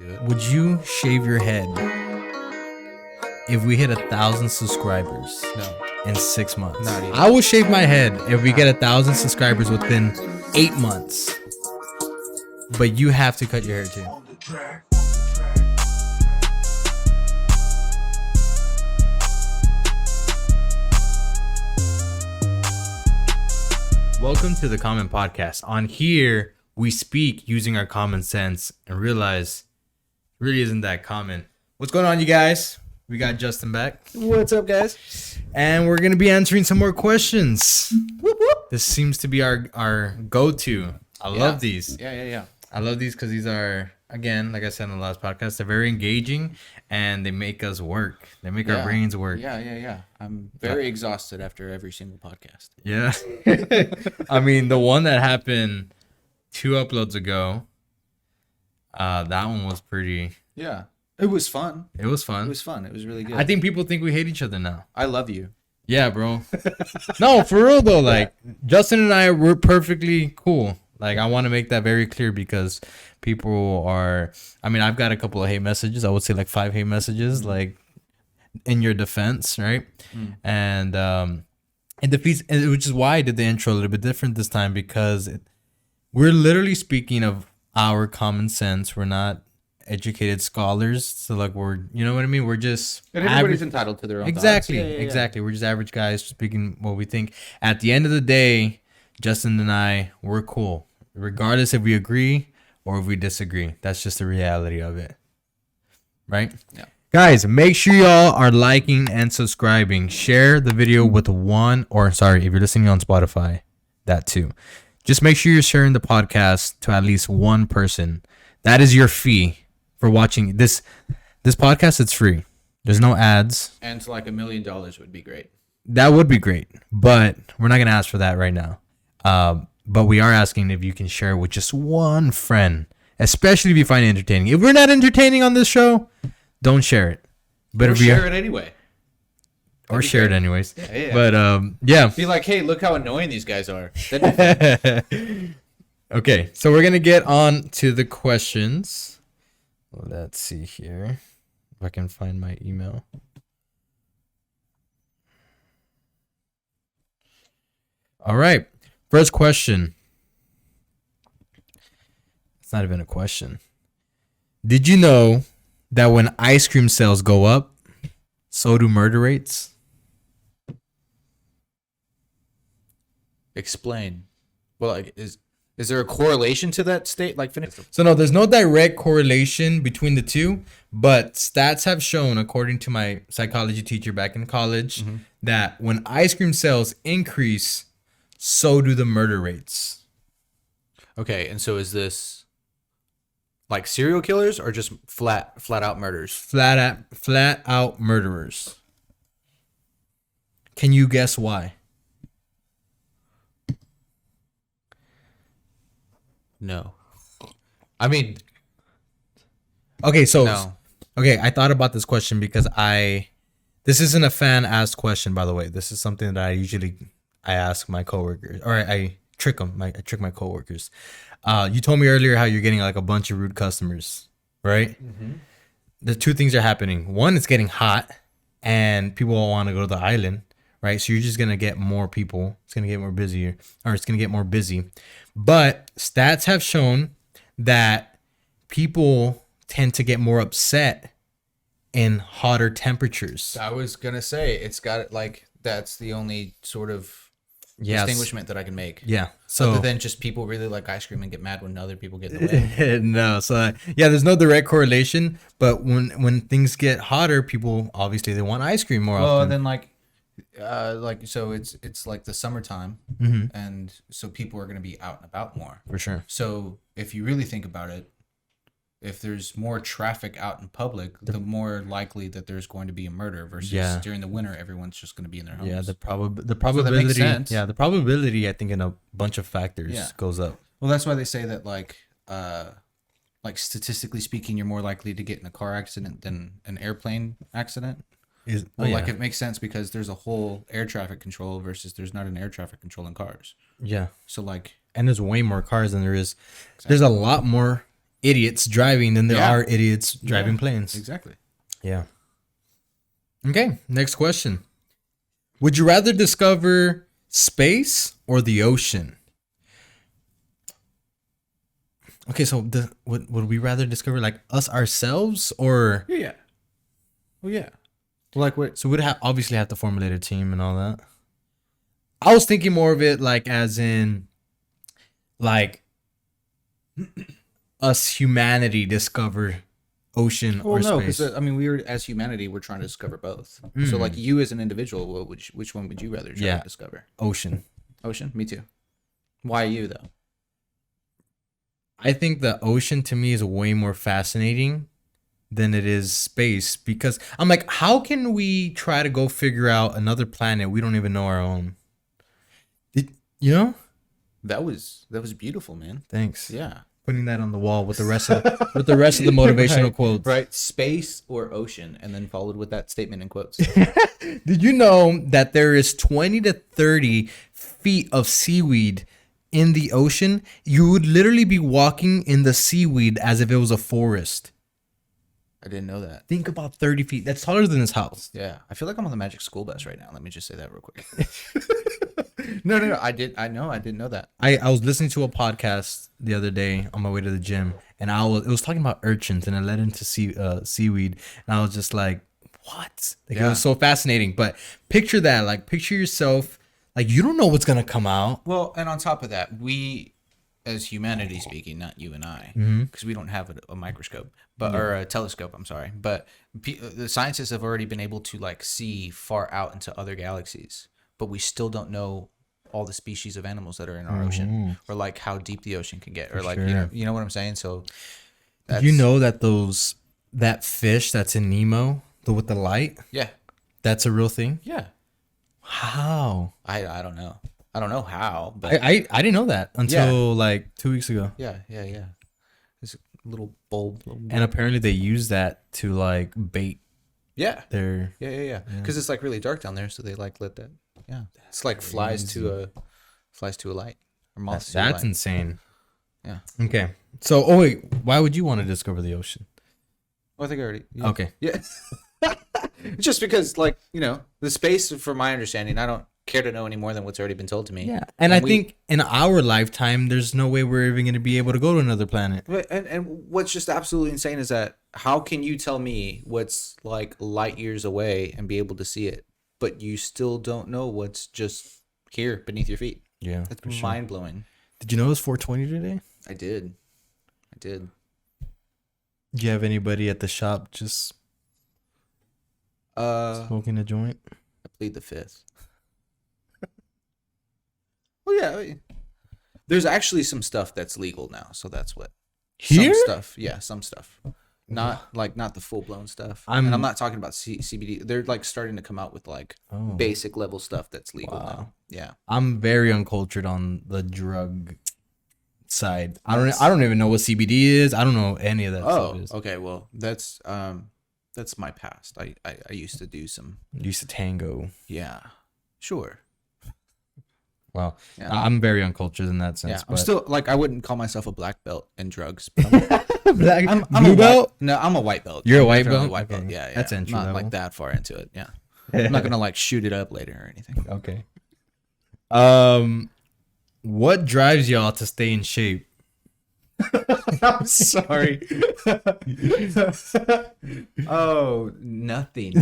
Do it. Would you shave your head if we hit 1,000 subscribers No. in 6 months? Not even. I will shave my head if we get 1,000 subscribers within 8 months. But you have to cut your hair too. Welcome to the Common Podcast. On here, we speak using our common sense and realize it really isn't that common. What's going on, you guys? We got Justin back. What's up, guys? And we're going to be answering some more questions. Whoop, whoop. This seems to be our go-to. I love these. Yeah. I love these because these are, again, like I said in the last podcast, they're very engaging and they make us work. They make our brains work. Yeah. I'm very exhausted after every single podcast. Yeah. I mean, the one that happened 2 uploads ago, that one was pretty... Yeah. It was fun. It was fun. It was fun. It was really good. I think people think we hate each other now. I love you. Yeah, bro. No, for real though. Like, Justin and I, we're perfectly cool. Like, I want to make that very clear because people are... I mean, I've got a couple of hate messages. I would say like 5 hate messages, like, in your defense, right? And it defeats... Which is why I did the intro a little bit different this time because we're literally speaking of our common sense. We're not educated scholars. So, like, we're... You know what I mean? We're just... And everybody's entitled to their own Exactly. thoughts. Yeah. Exactly. We're just average guys speaking what we think. At the end of the day, Justin and I, we're cool. Regardless if we agree or if we disagree. That's just the reality of it. Right? Yeah. Guys, make sure y'all are liking and subscribing. Share the video with if you're listening on Spotify, that too. Just make sure you're sharing the podcast to at least one person. That is your fee for watching this podcast. It's free. There's no ads. And like $1 million would be great. That would be great, but we're not going to ask for that right now. But we are asking if you can share with just one friend, especially if you find it entertaining. If we're not entertaining on this show, don't share it. But Or if share it anyway. or share it anyways. Yeah. But yeah. Be like, hey, look how annoying these guys are. That'd be fun. Okay, so we're gonna get on to the questions. Let's see here if I can find my email. All right, first question. It's not even a question. Did you know that when ice cream sales go up, so do murder rates? Explain. Well, like, is there a correlation to that state? Like, finish. So no, there's no direct correlation between the two, but stats have shown, according to my psychology teacher back in college, that when ice cream sales increase, so do the murder rates. Okay, and so is this like serial killers or just flat out murders? Flat out murderers. Can you guess why? No. I mean, Okay, so no. okay, I thought about this question because this isn't a fan asked question, by the way. This is something that I ask my coworkers, or I trick them. I trick my coworkers. You told me earlier how you're getting like a bunch of rude customers, right? The two things are happening. One, it's getting hot, and people all want to go to the island, right? So you're just gonna get more people. It's gonna get more busier, or it's gonna get more busy. But stats have shown that people tend to get more upset in hotter temperatures. I was gonna say it's got it like that's the only sort of distinguishment that I can make. Yeah. So Other than just people really like ice cream and get mad when other people get in the way. no. So yeah, there's no direct correlation. But when things get hotter, people obviously they want ice cream more Well, often. then so it's like the summertime, and so people are gonna be out and about more. For sure. So if you really think about it, if there's more traffic out in public, the more likely that there's going to be a murder versus during the winter, everyone's just going to be in their homes. Yeah, the So probability. that makes sense. Yeah, the probability I think in a bunch of factors goes up. Well, that's why they say that like statistically speaking, you're more likely to get in a car accident than an airplane accident. Like it makes sense because there's a whole air traffic control versus there's not an air traffic control in cars. Yeah. So like, And there's way more cars than there is. Exactly. There's a lot more idiots driving than there Yeah. are idiots driving planes. Exactly. Yeah. Okay, next question. Would you rather discover space or the ocean? Okay, so would we rather discover like us ourselves or Yeah. Well, yeah. Like what? so we'd obviously have to formulate a team and all that. I was thinking more of it like as in like us humanity discover ocean Well, or no, space. because I mean, as humanity, we're trying to discover both. So, like you as an individual, which one would you rather try to discover? Ocean. Ocean. Me too. Why you though? I think the ocean to me is way more fascinating than it is space because I'm like, how can we try to go figure out another planet we don't even know our own? You know? That was beautiful, man. Thanks. Yeah. Putting that on the wall with the rest of the motivational quotes. Right. Space or ocean, and then followed with that statement in quotes. Did you know that there is 20 to 30 feet of seaweed in the ocean? You would literally be walking in the seaweed as if it was a forest. I didn't know that. Think about 30 feet. That's taller than this house. Yeah. I feel like I'm on the Magic School Bus right now. Let me just say that real quick. No. I didn't know that. I was listening to a podcast the other day on my way to the gym, and it was talking about urchins, and it led into seaweed, and I was just like, what? Like, it was so fascinating. But picture that, like, picture yourself, like, you don't know what's gonna come out. Well, and on top of that, we, as humanity speaking, not you and I, because we don't have a microscope, or a telescope. I'm sorry, but the scientists have already been able to like see far out into other galaxies, but we still don't know all the species of animals that are in our ocean, or like how deep the ocean can get, or like you know what I'm saying. So, You know that that fish that's in Nemo, with the light, that's a real thing. Yeah. How? I don't know. I don't know how, but I didn't know that until like 2 weeks ago. yeah. It's a little bulb. And apparently they use that to like bait Yeah. their. Yeah. Because it's like really dark down there, so they like let that. Yeah. It's like flies to a light, or moths to a That's light. insane. Yeah. Okay. So, wait, why would you want to discover the ocean? Well, I think I already. Yeah. Okay. Yeah. Just because, like, the space, from my understanding, I don't care to know any more than what's already been told to me. Yeah. And I think in our lifetime, there's no way we're even going to be able to go to another planet. And what's just absolutely insane is that how can you tell me what's like light years away and be able to see it, but you still don't know what's just here beneath your feet? Yeah. That's mind blowing. Did you know it was 420 today? I did. Do you have anybody at the shop just smoking a joint? I plead the fifth. Well, yeah. I mean, there's actually some stuff that's legal now, so that's what. Here? Some stuff. Yeah, some stuff. Not the full blown stuff. And I'm not talking about CBD. They're like starting to come out with like basic level stuff that's legal now. Yeah. I'm very uncultured on the drug side. I don't even know what CBD is. I don't know any of that stuff is. Okay. Well, that's my past. I used to do some. Used to tango. Yeah. Sure. Well, Yeah. I'm very uncultured in that sense. Yeah. But I'm still like, I wouldn't call myself a black belt in drugs. But I'm blue belt. No, I'm a white belt. You're a I'm white definitely belt. a white belt. Okay. Yeah. That's entry not level. like that far into it. Yeah. I'm not gonna like shoot it up later or anything. Okay. What drives y'all to stay in shape? I'm sorry. Oh, nothing.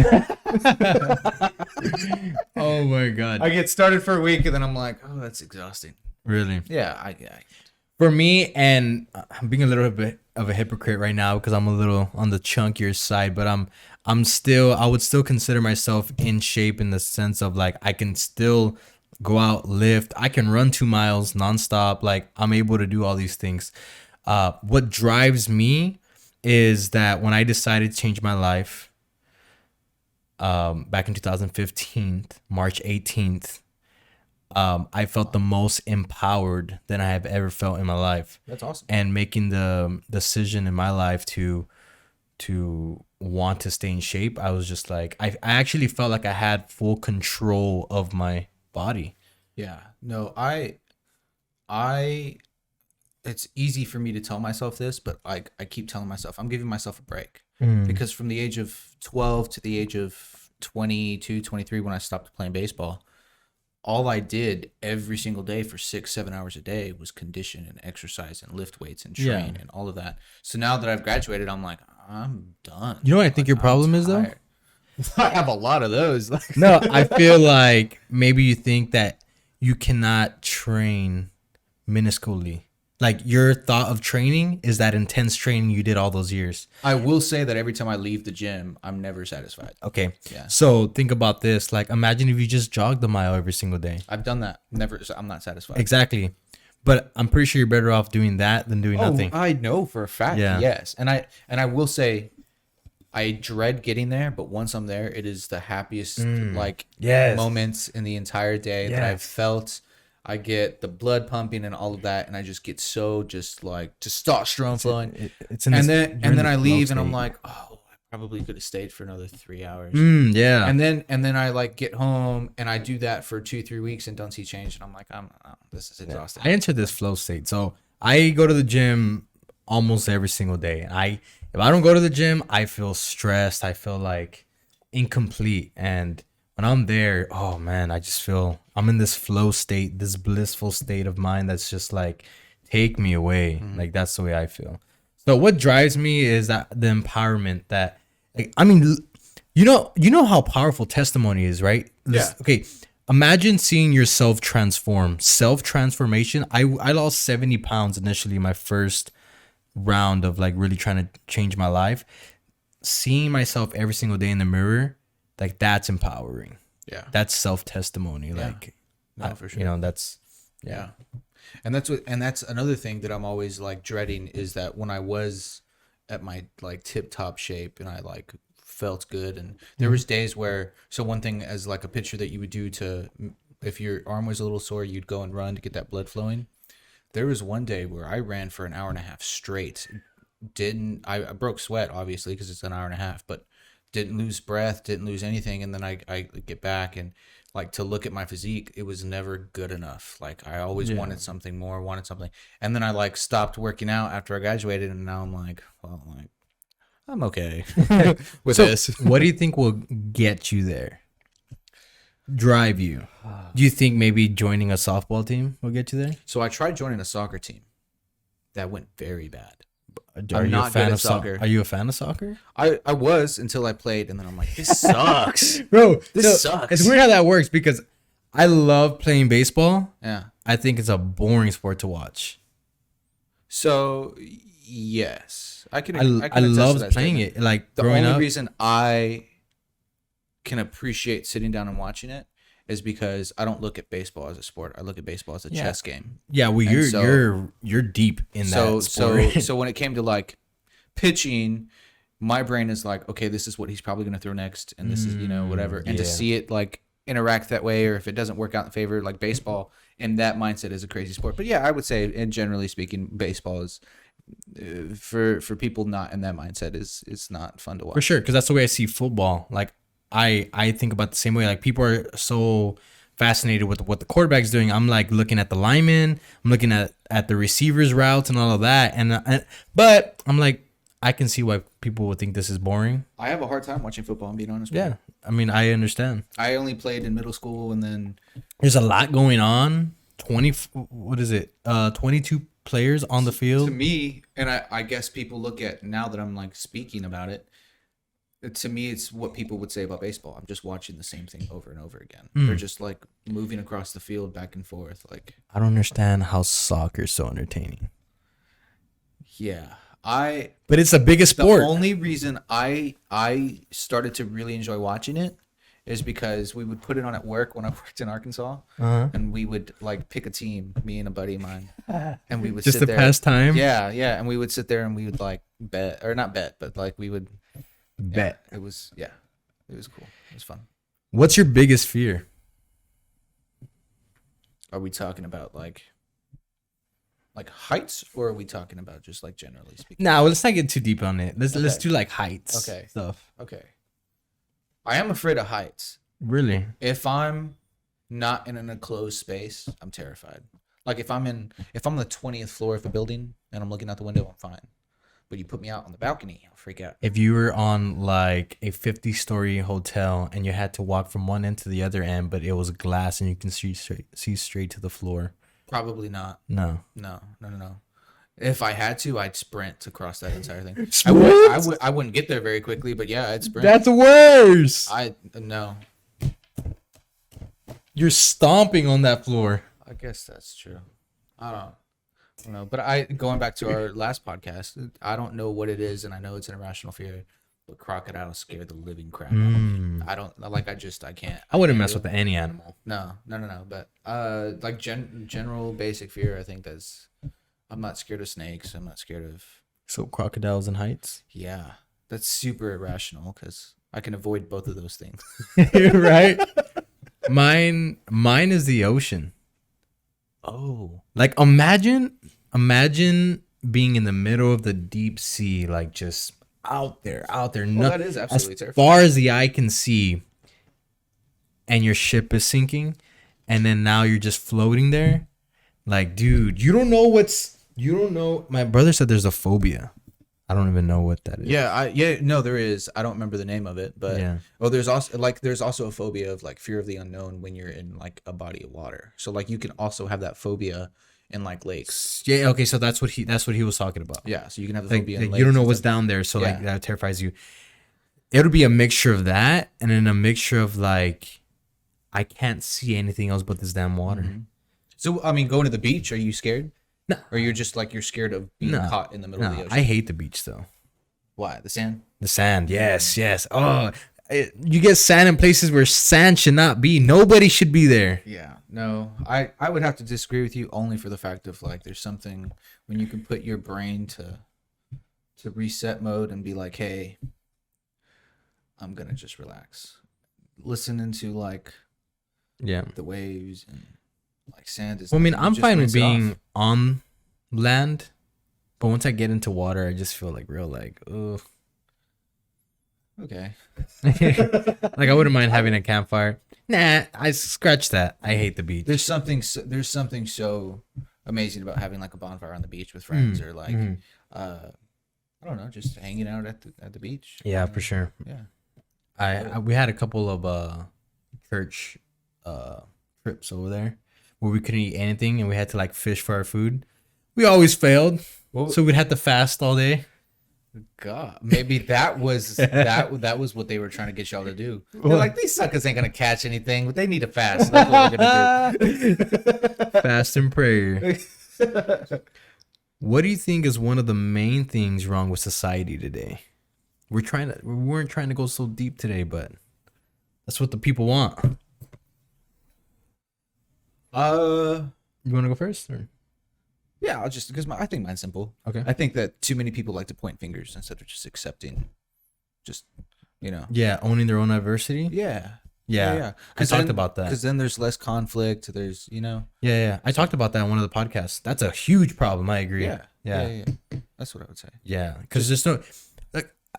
Oh my god. I get started for a week and then I'm like, oh, that's exhausting. Really? Yeah. For me, and I'm being a little bit of a hypocrite right now because I'm a little on the chunkier side, but I would still consider myself in shape in the sense of like I can still go out, lift, I can run 2 miles nonstop. Like I'm able to do all these things. What drives me is that when I decided to change my life, back in 2015, March 18th, I felt the most empowered than I have ever felt in my life. That's awesome. And making the decision in my life to want to stay in shape, I was just like, I actually felt like I had full control of my body. Yeah. No, it's easy for me to tell myself this, but I keep telling myself I'm giving myself a break because from the age of 12 to the age of 22, 23, when I stopped playing baseball, all I did every single day for 6, 7 hours a day was condition and exercise and lift weights and train and all of that. So now that I've graduated, I'm like, I'm done. You know what I think your problem is though? I have a lot of those. No, I feel like maybe you think that you cannot train minusculely. Like your thought of training is that intense training you did all those years. I will say that every time I leave the gym, I'm never satisfied. Okay. Yeah. So think about this. Like imagine if you just jogged a mile every single day. I've done that. Never. I'm not satisfied. Exactly. But I'm pretty sure you're better off doing that than doing nothing. I know for a fact. Yeah. Yes. And I will say, I dread getting there, but once I'm there, it is the happiest moments in the entire day that I've felt. I get the blood pumping and all of that, and I just get so just like testosterone flowing. And then I leave, and I'm like, oh, I probably could have stayed for another 3 hours. Yeah. And then I like get home, and I do that for 2-3 weeks and don't see change, and I'm like, this is exhausting. I enter this flow state, so I go to the gym almost every single day. If I don't go to the gym, I feel stressed. I feel like incomplete, and when I'm there, oh man, I just feel I'm in this flow state, this blissful state of mind that's just like, take me away. Like that's the way I feel. So what drives me is that the empowerment that, like, I mean, you know how powerful testimony is, right? Yeah. Okay. Imagine seeing yourself transform. Self-transformation. I lost 70 pounds initially my first round of like really trying to change my life. Seeing myself every single day in the mirror, like that's empowering. Yeah. That's self-testimony. Yeah. Like, No, for sure. you know, that's yeah. And that's another thing that I'm always like dreading is that when I was at my like tip top shape and I like felt good, and there was days where, so one thing as like a picture that you would do to, if your arm was a little sore, you'd go and run to get that blood flowing. There was one day where I ran for an hour and a half straight. I broke sweat obviously because it's an hour and a half, but didn't lose breath, didn't lose anything. And then I get back, and like to look at my physique, it was never good enough. Like I always wanted something more, wanted something. And then I like stopped working out after I graduated, and now I'm like, well, like I'm okay with this. What do you think will get you there? Drive you? Do you think maybe joining a softball team will get you there? So I tried joining a soccer team. That went very bad. Are you not a fan good of at soccer. Are you a fan of soccer? I was until I played, and then I'm like, this sucks. Bro, This sucks. It's weird how that works because I love playing baseball. Yeah. I think it's a boring sport to watch. So yes, I can I attest to love that playing statement. it. Like The growing only up. reason I can appreciate sitting down and watching it is because I don't look at baseball as a sport. I look at baseball as a chess game. Yeah, well, you're deep in that sport. So when it came to like pitching, my brain is like, okay, this is what he's probably going to throw next, and this is whatever. And to see it like interact that way, or if it doesn't work out in favor, like baseball, and that mindset is a crazy sport. But yeah, I would say, and generally speaking, baseball is for people not in that mindset is not fun to watch. For sure, because that's the way I see football. Like I think about the same way. Like people are so fascinated with what the quarterback's doing. I'm like looking at the linemen, I'm looking at the receivers' routes and all of that. But I'm like, I can see why people would think this is boring. I have a hard time watching football, I'm being honest with you. Yeah, I mean, I understand. I only played in middle school, and then There's a lot going on. 22 players on the to field. me, and I guess people look at, now that I'm like speaking about it, to me it's what people would say about baseball. I'm just watching the same thing over and over again. They're just like moving across the field back and forth. Like, I don't understand how soccer is so entertaining. yeah. But it's the biggest sport. The only reason I started to really enjoy watching it is because we would put it on at work when I worked in Arkansas, and we would like pick a team, me and a buddy of mine, and we would Just sit to there. pass time? Yeah, and we would sit there and we would like bet, or not bet, but like we would Bet. It was cool. It was fun. What's your biggest fear? Are we talking about like heights, or are we talking about just like generally speaking? Nah, well, let's not get too deep on it. Let's do like heights. Okay. Stuff. Okay. I am afraid of heights. Really? If I'm not in an enclosed space, I'm terrified. Like if I'm on the 20th floor of a building and I'm looking out the window, I'm fine. But you put me out on the balcony, I'll freak out. If you were on like a 50-story hotel and you had to walk from one end to the other end, but it was glass and you can see straight to the floor. Probably not. No. No. If I had to, I'd sprint to cross that entire thing. I wouldn't get there very quickly, but yeah, I'd sprint. That's worse. No. You're stomping on that floor. I guess that's true. I don't know. But going back to our last podcast, I don't know what it is, and I know it's an irrational fear, but crocodiles scare the living crap out of me. I can't. I wouldn't mess with any animal. No. But like general basic fear, I think I'm not scared of snakes. I'm not scared of. So crocodiles and heights. Yeah, that's super irrational because I can avoid both of those things. Right. Mine is the ocean. Oh, like imagine being in the middle of the deep sea, like just out there. Well, that is absolutely as terrifying. far as the eye can see, and your ship is sinking, and then now you're just floating there. Like, dude, you don't know. My brother said there's a phobia. I don't even know what that is. No, there is. I don't remember the name of it, but yeah. Oh, there's also a phobia of like fear of the unknown when you're in like a body of water. So like you can also have that phobia in like lakes. Yeah. Okay. So that's what he was talking about. Yeah. So you can have the phobia in like lakes. you don't know what's down there, so like that terrifies you. It'll be a mixture of that, and then a mixture of like, I can't see anything else but this damn water. Mm-hmm. So I mean, going to the beach, are you scared? No. Or you're just like you're scared of being caught in the middle of the ocean? I hate the beach though. Why? The sand? The sand, yes. Oh, you get sand in places where sand should not be. Nobody should be there. Yeah. No, I would have to disagree with you only for the fact of like there's something when you can put your brain to reset mode and be like, hey, I'm gonna just relax, listening to like the waves and like sand is. Well, I mean, I'm fine with being on land, but once I get into water, I just feel like real like, ugh. Okay. Like I wouldn't mind having a campfire. Nah, I scratch that. I hate the beach. There's something so amazing about having like a bonfire on the beach with friends or like I don't know, just hanging out at the beach. Yeah, for sure. Yeah. We had a couple of church trips over there where we couldn't eat anything and we had to like fish for our food. We always failed, so we'd have to fast all day. God, maybe that was that was what they were trying to get y'all to do. They're like, these suckers ain't gonna catch anything, but they need to fast. That's what we're gonna do. Fast and prayer. What do you think is one of the main things wrong with society today? We weren't trying to go so deep today, but that's what the people want. You want to go first, or? Yeah, I'll just because I think mine's simple. Okay. I think that too many people like to point fingers instead of just accepting, Yeah, owning their own adversity. Yeah. I talked about that. Because then there's less conflict. There's, Yeah. I talked about that on one of the podcasts. That's a huge problem. I agree. Yeah. That's what I would say. Yeah, because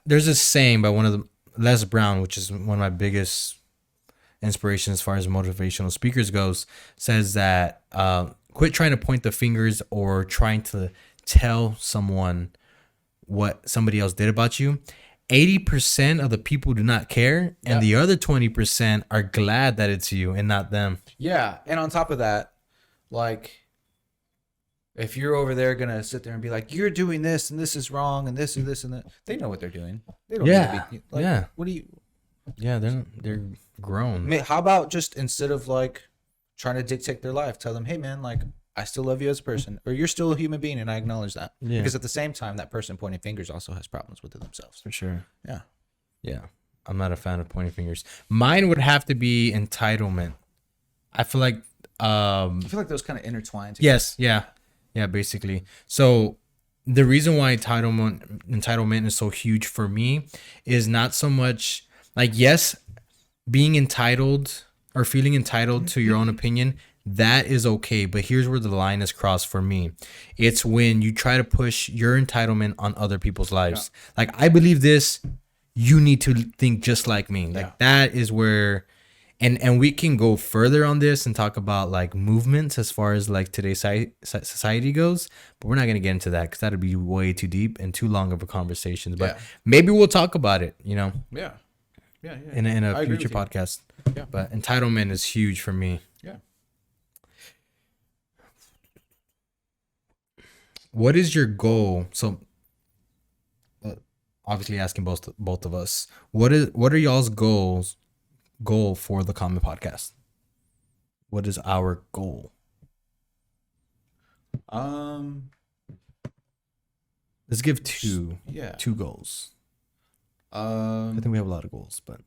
there's this saying by one of the Les Brown, which is one of my biggest inspirations as far as motivational speakers goes, says that quit trying to point the fingers or trying to tell someone what somebody else did about you. 80% of the people do not care, and the other 20% are glad that it's you and not them. Yeah, and on top of that, like, if you're over there gonna sit there and be like, "You're doing this and this is wrong and this and this and that," they know what they're doing. They don't need to be like, what do you? Yeah, they're grown. I mean, how about just instead of like trying to dictate their life, tell them, "Hey, man, like, I still love you as a person, or you're still a human being, and I acknowledge that." Yeah. Because at the same time, that person pointing fingers also has problems with it themselves. For sure. Yeah. I'm not a fan of pointing fingers. Mine would have to be entitlement. I feel like those kind of intertwine together. Yes, yeah, basically. So the reason why entitlement is so huge for me is not so much like, yes, being entitled or feeling entitled to your own opinion, that is okay. But here's where the line is crossed for me. It's when you try to push your entitlement on other people's lives. Yeah. Like, I believe this, you need to think just like me. Like, that is where and we can go further on this and talk about like movements as far as like today's society goes, but we're not going to get into that because that'd be way too deep and too long of a conversation. But maybe we'll talk about it, you know. Yeah. In a future podcast. Yeah. But entitlement is huge for me. Yeah. What is your goal? So obviously asking both of us, what are y'all's goal for the Common Podcast? What is our goal? Let's give two goals. I think we have a lot of goals, but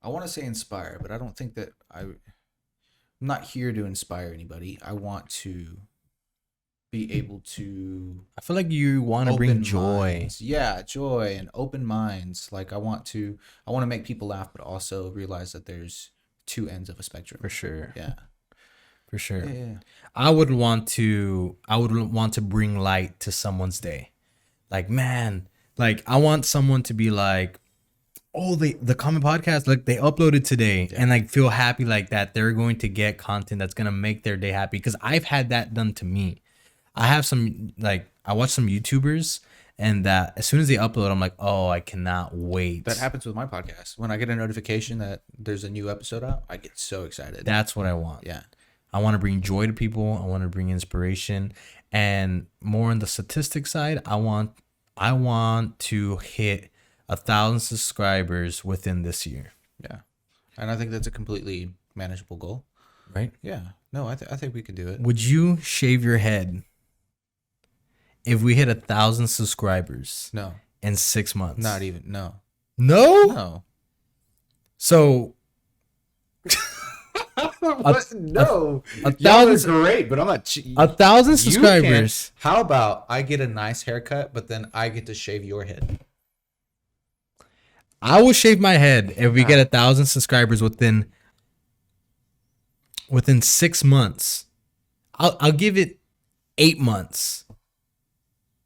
I want to say inspire, but I don't think that I'm not here to inspire anybody. I want to be able to. I feel like you want to bring joy. Minds. Yeah, joy and open minds. Like I want to make people laugh, but also realize that there's two ends of a spectrum. For sure. Yeah. For sure. Yeah. I would want to bring light to someone's day. Like, man, like I want someone to be like, oh, the Common Podcast, like they uploaded today, and like feel happy like that they're going to get content that's gonna make their day happy. Because I've had that done to me. I have some, like, I watch some YouTubers, and that as soon as they upload, I'm like, oh, I cannot wait. That happens with my podcast. When I get a notification that there's a new episode out, I get so excited. That's what I want. Yeah. I want to bring joy to people. I want to bring inspiration, and more on the statistic side, I want to hit 1,000 subscribers within this year. Yeah, and I think that's a completely manageable goal. Right? Yeah. No, I think we can do it. Would you shave your head if we hit 1,000 subscribers? No. In 6 months? Not even. No. No. No. So. No, a thousand great, but I'm not. 1,000 subscribers. How about I get a nice haircut, but then I get to shave your head? I will shave my head if we get 1,000 subscribers within 6 months. I'll give it 8 months,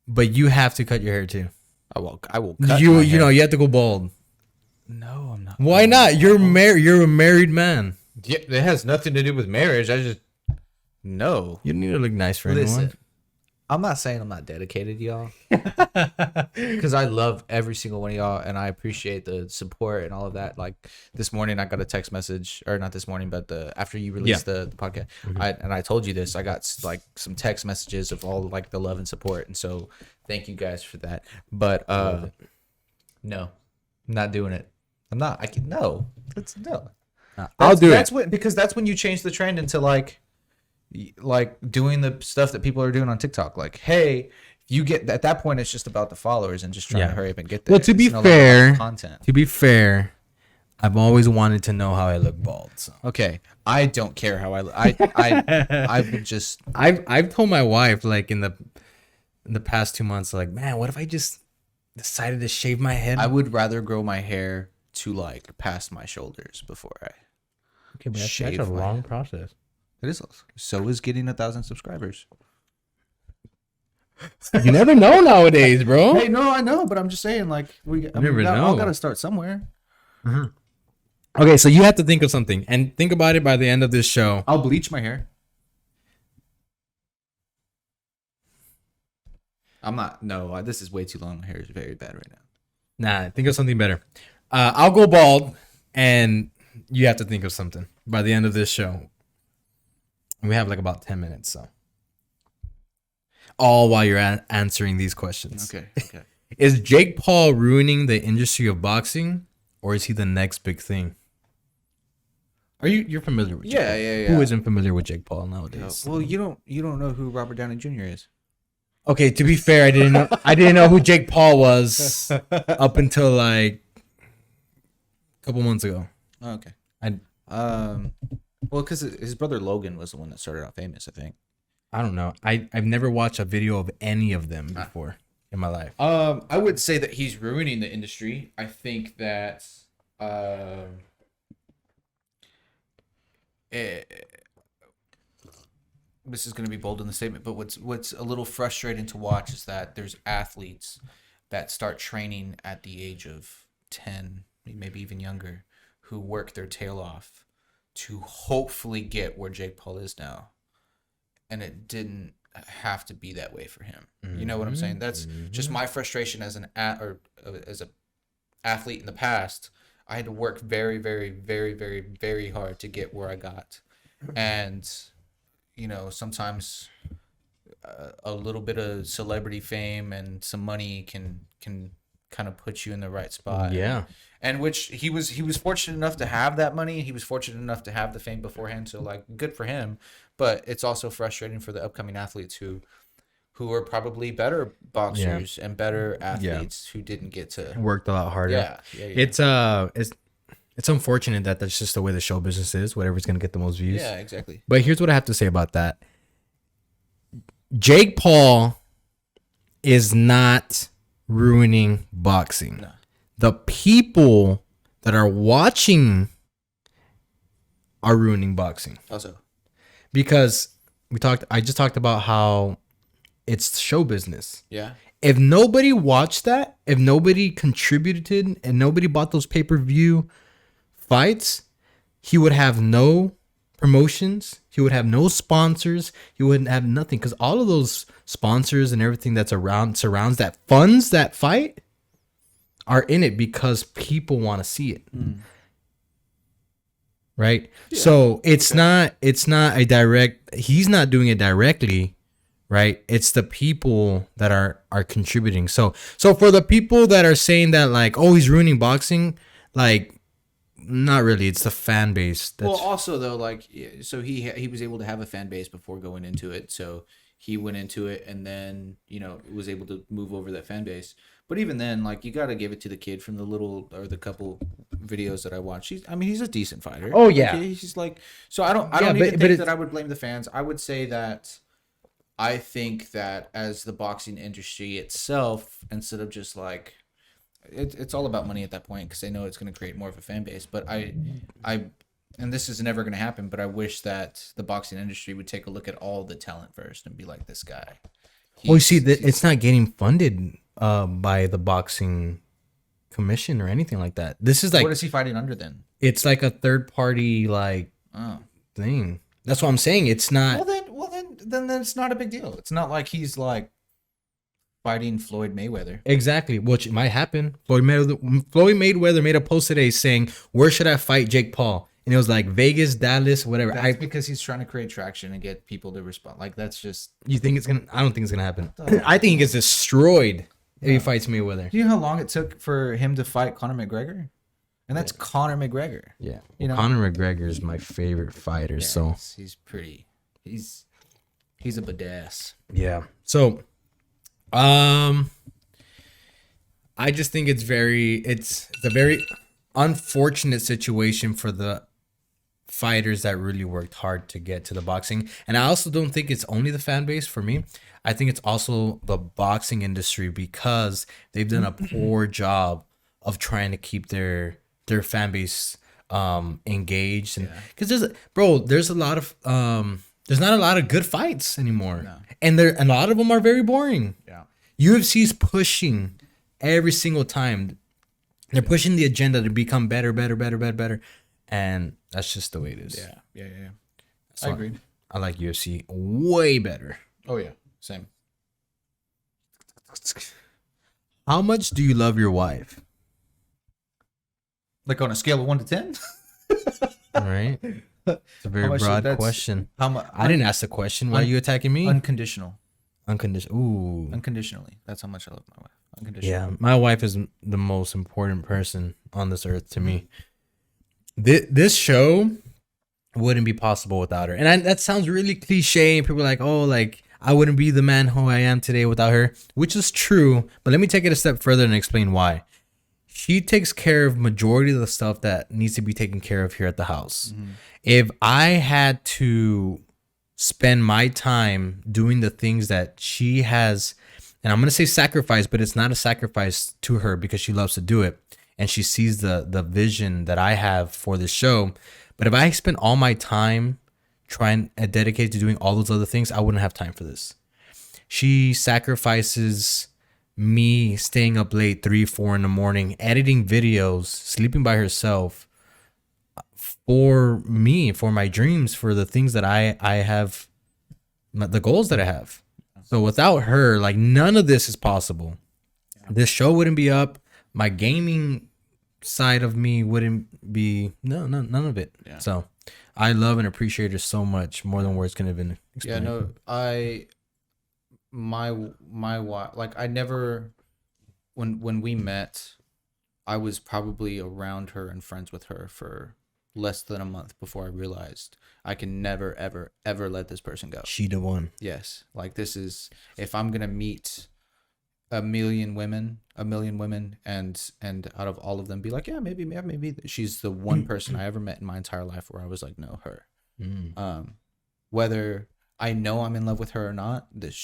but you have to cut your hair too. I will. Cut you. My You hair. know you have to go bald. No, I'm not. Why not? You're married. You're a married man. Yeah, it has nothing to do with marriage. No. You don't need to look nice for Listen, anyone. I'm not saying I'm not dedicated, y'all, because I love every single one of y'all, and I appreciate the support and all of that. Like this morning, I got a text message, or not this morning, but after you released the podcast, I told you this. I got like some text messages of all like the love and support, and so thank you guys for that. But no, I'm not doing it. I'm not. I can no. Let's no. I'll do it. Because that's when you change the trend into like doing the stuff that people are doing on TikTok. Like, hey, you get at that point, it's just about the followers and just trying to hurry up and get there. Well, to be fair, I've always wanted to know how I look bald. So. Okay, I don't care how I would just. I've told my wife like in the past 2 months, like, man, what if I just decided to shave my head? I would rather grow my hair to like past my shoulders before I. Okay, but that's a long process. It is. So is getting 1,000 subscribers. You never know nowadays, bro. Hey, no, I know, but I'm just saying, like, we never know. All got to start somewhere. Mm-hmm. Okay, so you have to think of something, and think about it by the end of this show. I'll bleach my hair. I'm not. No, this is way too long. My hair is very bad right now. Nah, think of something better. I'll go bald, and you have to think of something by the end of this show. We have like about 10 minutes, so. All while you're answering these questions. Okay. Is Jake Paul ruining the industry of boxing, or is he the next big thing? You're familiar with Jake Paul? Yeah. Who isn't familiar with Jake Paul nowadays? Well, you don't know who Robert Downey Jr. is. Okay, to be fair, I didn't know who Jake Paul was up until like a couple months ago. Oh, okay. Well, because his brother Logan was the one that started out famous, I think. I don't know. I've never watched a video of any of them before in my life. I would say that he's ruining the industry. I think that this is going to be bold in the statement, but what's a little frustrating to watch is that there's athletes that start training at the age of 10, maybe even younger, who worked their tail off to hopefully get where Jake Paul is now. And it didn't have to be that way for him. You know what I'm saying? That's just my frustration as as a athlete in the past. I had to work very, very, very, very, very hard to get where I got. And, sometimes a little bit of celebrity fame and some money can kind of put you in the right spot. Yeah. And which he was fortunate enough to have that money. He was fortunate enough to have the fame beforehand. So like, good for him. But it's also frustrating for the upcoming athletes who are probably better boxers and better athletes who didn't get to worked a lot harder. Yeah. It's unfortunate that that's just the way the show business is. Whatever's gonna get the most views. Yeah, exactly. But here's what I have to say about that. Jake Paul is not ruining boxing. No. The people that are watching are ruining boxing. Also, because I just talked about how it's show business. yeah. If nobody watched that, if nobody contributed and nobody bought those pay-per-view fights, he would have no promotions. He would have no sponsors. He wouldn't have nothing, because all of those sponsors and everything that's surrounds that funds that fight are in it because people want to see it. Right? Yeah. So it's not a direct, he's not doing it directly, right? It's the people that are contributing. So for the people that are saying that like, oh, he's ruining boxing, like, not really. It's the fan base. Well, also though, like, so he was able to have a fan base before going into it. So he went into it and then, was able to move over that fan base. But even then, like, you got to give it to the kid from the couple videos that I watched. He's a decent fighter. Oh yeah. Like, he's like, so I don't even think that I would blame the fans. I would say that I think that as the boxing industry itself, instead of just like, it's all about money at that point because they know it's going to create more of a fan base. But I, and this is never going to happen, but I wish that the boxing industry would take a look at all the talent first and be like, this guy. Well, you see, it's not getting funded by the boxing commission or anything like that. This is like, what is he fighting under then? It's like a third party thing. That's what I'm saying. It's not. Well then it's not a big deal. It's not like he's like fighting Floyd Mayweather. Exactly, which might happen. Floyd Mayweather made a post today saying, "Where should I fight Jake Paul?" And it was like Vegas, Dallas, whatever. That's because he's trying to create traction and get people to respond. Like, that's just. You think it's gonna? I don't think it's gonna happen. I think he gets destroyed if he fights Mayweather. Do you know how long it took for him to fight Conor McGregor? And that's Conor McGregor. Yeah, Conor McGregor is my favorite fighter. Yeah, so he's pretty. He's a badass. Yeah. So. I just think it's a very unfortunate situation for the fighters that really worked hard to get to the boxing. And I also don't think it's only the fan base for me. I think it's also the boxing industry because they've done a poor job of trying to keep their fan base engaged. And because there's a lot of there's not a lot of good fights anymore. No. And a lot of them are very boring. Yeah. UFC's pushing every single time. They're pushing the agenda to become better. And that's just the way it is. Yeah. So I agree. I like UFC way better. Oh, yeah. Same. How much do you love your wife? Like on a scale of 1 to 10? All right. It's a very broad question. How much? I didn't ask the question. Why are you attacking me? Unconditional. Ooh. Unconditionally. That's how much I love my wife. Unconditionally. Yeah, my wife is the most important person on this earth to me. This show wouldn't be possible without her. And that sounds really cliche. And people are like, oh, like I wouldn't be the man who I am today without her, which is true. But let me take it a step further and explain why. She takes care of majority of the stuff that needs to be taken care of here at the house. Mm-hmm. If I had to spend my time doing the things that she has, and I'm going to say sacrifice, but it's not a sacrifice to her because she loves to do it. And she sees the vision that I have for this show. But if I spend all my time trying to dedicate to doing all those other things, I wouldn't have time for this. She sacrifices me staying up late 3-4 in the morning editing videos, sleeping by herself for me, for my dreams, for the things that I have, the goals that I have. So without her, like, none of this is possible. This show wouldn't be up. My gaming side of me wouldn't be, none of it. Yeah. So I love and appreciate her so much, more than words can even explain. Yeah, no, my wife, like, I never, when we met, I was probably around her and friends with her for less than a month before I realized I can never, ever, ever let this person go. She the one. Yes. Like, this is, if I'm going to meet a million women and out of all of them be like, yeah, maybe she's the one person I ever met in my entire life where I was like, no, her. Whether I know I'm in love with her or not, that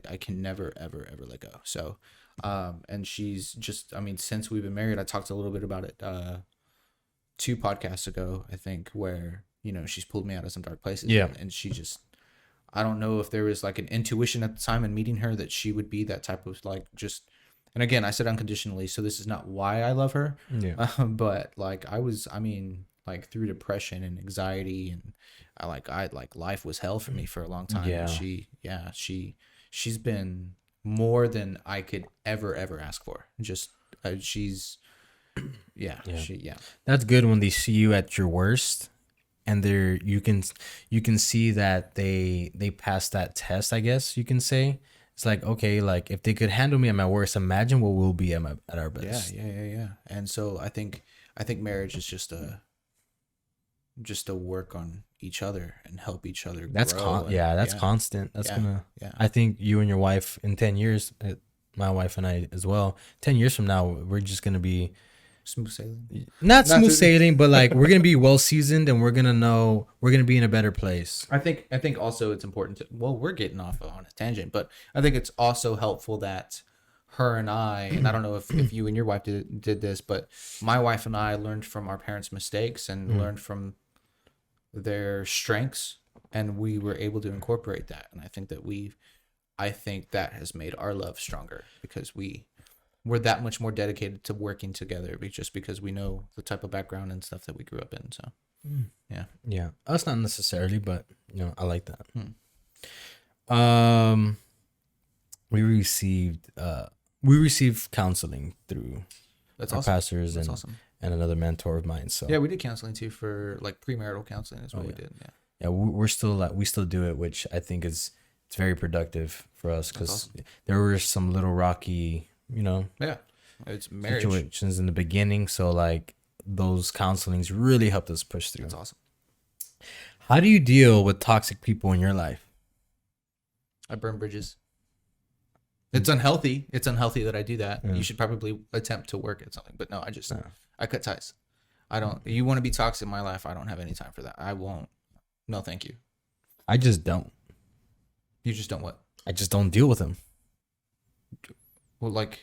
I can never, ever, ever let go. So, and she's just, I mean, since we've been married, I talked a little bit about it, 2 podcasts ago, I think, where, you know, she's pulled me out of some dark places. Yeah. And she just, I don't know if there was like an intuition at the time in meeting her that she would be that type of, like, just, and again, I said unconditionally, so this is not why I love her. Yeah. But like, I mean, like, through depression and anxiety, and I life was hell for me for a long time. Yeah. She's been more than I could ever ask for. Just, she's, yeah. That's good when they see you at your worst, and you can see that they passed that test, I guess you can say. It's like, okay, like, if they could handle me at my worst, imagine what we'll be at our best. Yeah. And so I think marriage is just a work on each other and help each other grow. That's constant. That's gonna. Yeah. I think you and your wife in 10 years, my wife and I as well. 10 years from now, we're just gonna be smooth sailing. Not smooth sailing, but like, we're gonna be well seasoned, and we're gonna be in a better place. I think also it's important to, well, we're getting off on a tangent, but I think it's also helpful that her and I don't know if you and your wife did this, but my wife and I learned from our parents' mistakes and learned from their strengths, and we were able to incorporate that. And I think that has made our love stronger, because we're that much more dedicated to working together, just because we know the type of background and stuff that we grew up in. So yeah, us not necessarily, but, you know, I like that. We received counseling through our pastors and another mentor of mine. So yeah, we did counseling too, for like premarital counseling is what we did. Yeah, we still do it, which I think it's very productive for us, because there were some little rocky, you know, it's marriage situations in the beginning. So like, those counselings really helped us push through. That's awesome. How do you deal with toxic people in your life? I burn bridges. It's unhealthy. It's unhealthy that I do that. You should probably attempt to work at something, but no, I cut ties. I don't. You want to be toxic in my life? I don't have any time for that. I won't. No, thank you. I just don't. You just don't what? I just don't deal with them. Well, like,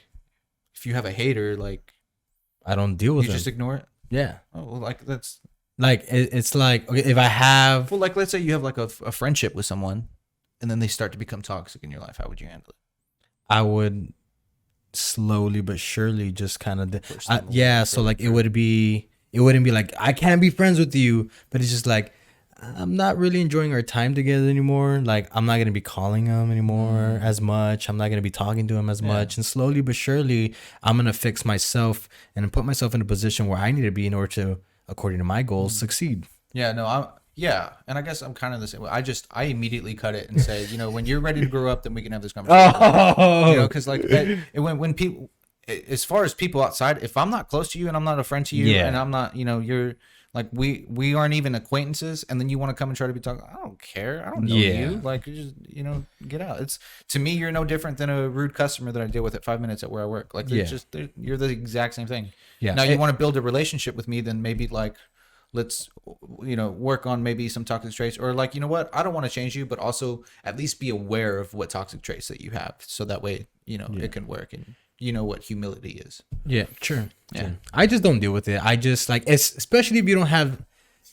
if you have a hater, like, I don't deal with them. You just ignore it? Yeah. Oh, well, like, that's... Like, it's like, okay, if I have... Well, like, let's say you have, like, a friendship with someone, and then they start to become toxic in your life. How would you handle it? I would slowly but surely just kind of... so, like, it wouldn't be like, I can't be friends with you, but it's just like, I'm not really enjoying our time together anymore. Like, I'm not going to be calling him anymore as much. I'm not going to be talking to him as much. And slowly but surely, I'm going to fix myself and put myself in a position where I need to be in order to, according to my goals, succeed. Yeah, no, and I guess I'm kind of the same way. I immediately cut it and say, you know, when you're ready to grow up, then we can have this conversation. You know, because like, when people, as far as people outside, if I'm not close to you and I'm not a friend to you, and I'm not, you know, you're... Like, we aren't even acquaintances, and then you want to come and try to be talking. I don't care. I don't know you. Like, just, you know, get out. It's, to me, you're no different than a rude customer that I deal with at 5 minutes at where I work. Like, you're the exact same thing. Yeah. Now, you want to build a relationship with me, then maybe, like, let's, you know, work on maybe some toxic traits, or like, you know what, I don't want to change you, but also at least be aware of what toxic traits that you have, so that way, you know, it can work, and you know what humility is. Yeah, sure. Yeah. I just don't deal with it. I just, like, especially if you don't have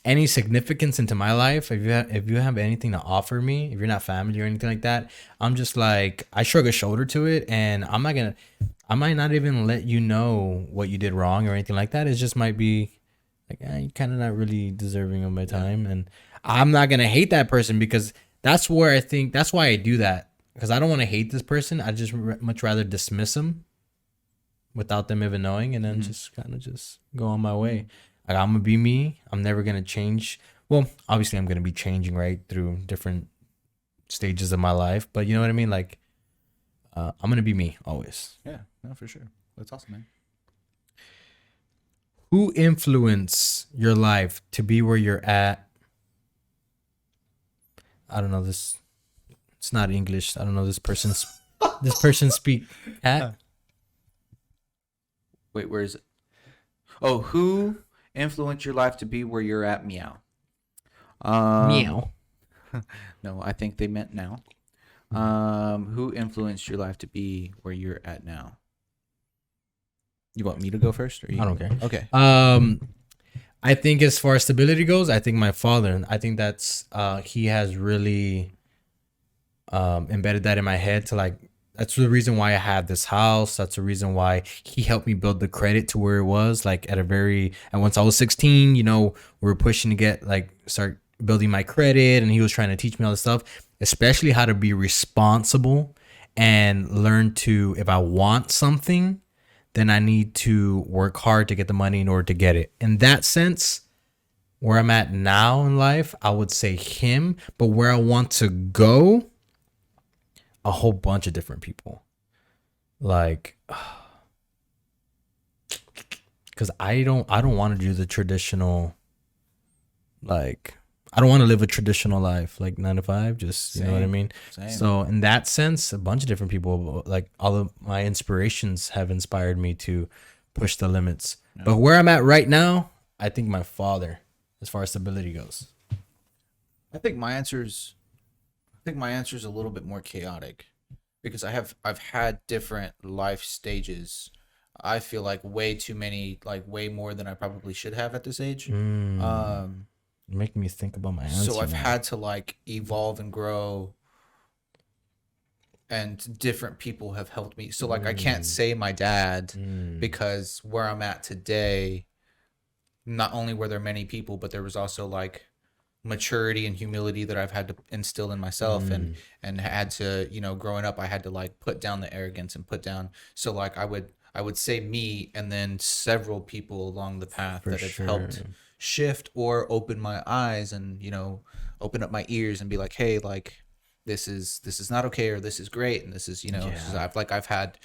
any significance into my life, if you have anything to offer me, if you're not family or anything like that, I'm just like, I shrug a shoulder to it, and I might not even let you know what you did wrong or anything like that. It just might be like, you're kind of not really deserving of my time, and I'm not gonna hate that person because that's where I think that's why I do that, because I don't want to hate this person. I just much rather dismiss them without them even knowing, and then just kind of just go on my way. Like, I'm gonna be me. I'm never gonna change. Well, obviously, I'm gonna be changing right through different stages of my life, but you know what I mean. Like, I'm gonna be me always. Yeah, no, for sure. That's awesome, man. Who influenced your life to be where you're at? I don't know this. It's not English. I don't know this person's. This person speak at. Wait, where is it? Oh, who influenced your life to be where you're at? Meow. Meow. No, I think they meant now. Who influenced your life to be where you're at now? You want me to go first? Or you? I don't care. Okay. I think as far as stability goes, I think my father. I think that's he has really embedded that in my head to like. That's the reason why I had this house. That's the reason why he helped me build the credit to where it was. Like and once I was 16, we were pushing to get start building my credit, and he was trying to teach me all this stuff, especially how to be responsible and learn to, if I want something, then I need to work hard to get the money in order to get it. In that sense, where I'm at now in life, I would say him, but where I want to go, a whole bunch of different people. Like, because I don't want to do the traditional, like, I don't want to live a traditional life, like 9 to 5, just, you know what I mean? Same. So in that sense, a bunch of different people, like all of my inspirations have inspired me to push the limits. Yeah. But where I'm at right now, I think my father, as far as stability goes. I think my answer's a little bit more chaotic, because I've had different life stages. I feel like way too many, like way more than I probably should have at this age. Making me think about my answer. So I've had to like evolve and grow, and different people have helped me. So like I can't say my dad, because where I'm at today, not only were there many people, but there was also like maturity and humility that I've had to instill in myself, and had to, growing up, I had to like put down the arrogance and put down. So like I would say me, and then several people along the path that have helped shift or open my eyes, and open up my ears and be like, hey, like this is not okay, or this is great, and this is I've had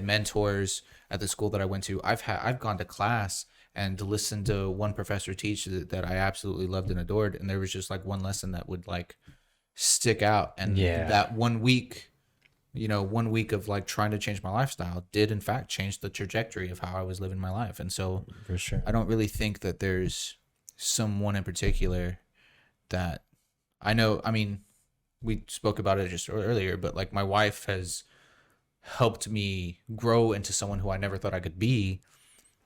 mentors at the school that I went to. I've gone to class and to listen to one professor teach that I absolutely loved and adored, and there was just like one lesson that would like stick out, and that 1 week, 1 week of like trying to change my lifestyle did in fact change the trajectory of how I was living my life. And so for sure, I don't really think that there's someone in particular that I know. I mean, we spoke about it just earlier, but like my wife has helped me grow into someone who I never thought I could be.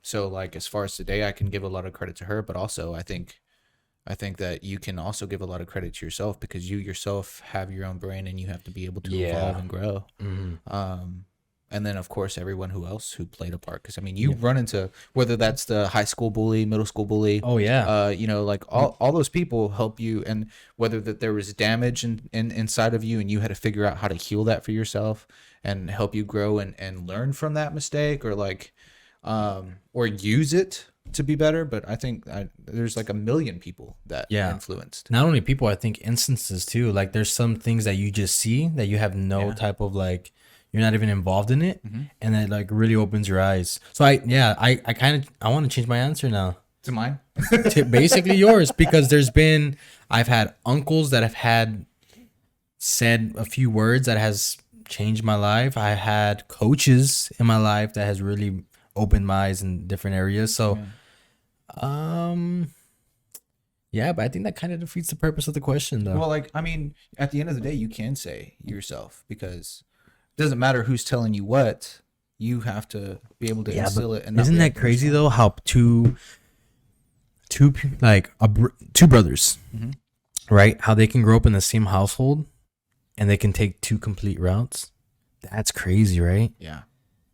So like as far as today, I can give a lot of credit to her, but also I think that you can also give a lot of credit to yourself, because you yourself have your own brain, and you have to be able to evolve and grow. And then of course everyone else who played a part, because I mean you run into, whether that's the high school bully, middle school bully, like all those people help you, and whether that there was damage inside of you, and you had to figure out how to heal that for yourself and help you grow and learn from that mistake, or like or use it to be better. But I think there's like a million people that influenced. Not only people, I think instances too. Like there's some things that you just see that you have no type of like, you're not even involved in it, and that like really opens your eyes. So I want to change my answer now to mine, to basically yours, because I've had uncles that have said a few words that has changed my life. I had coaches in my life that has really opened my eyes in different areas. So, but I think that kind of defeats the purpose of the question, though. Well, like, I mean, at the end of the day, you can say yourself, because it doesn't matter who's telling you what. You have to be able to instill it. And isn't that crazy though? How two two brothers, Mhm. right? How they can grow up in the same household and they can take two complete routes. That's crazy, right? Yeah.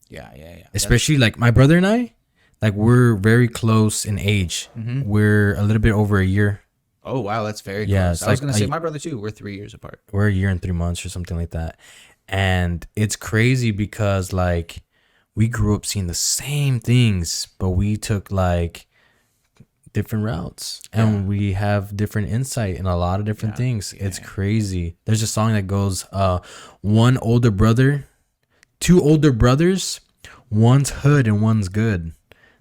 Yeah. Especially like my brother and I, like we're very close in age. Mhm. We're a little bit over a year. Oh wow, that's very Yeah, close. it's I was like gonna say my brother too. We're 3 years apart. we're a year and 3 months or something like that. And it's crazy because like we grew up seeing the same things, but we took like different routes and we have different insight in a lot of different things. It's crazy. There's a song that goes, two older brothers, one's hood and one's good.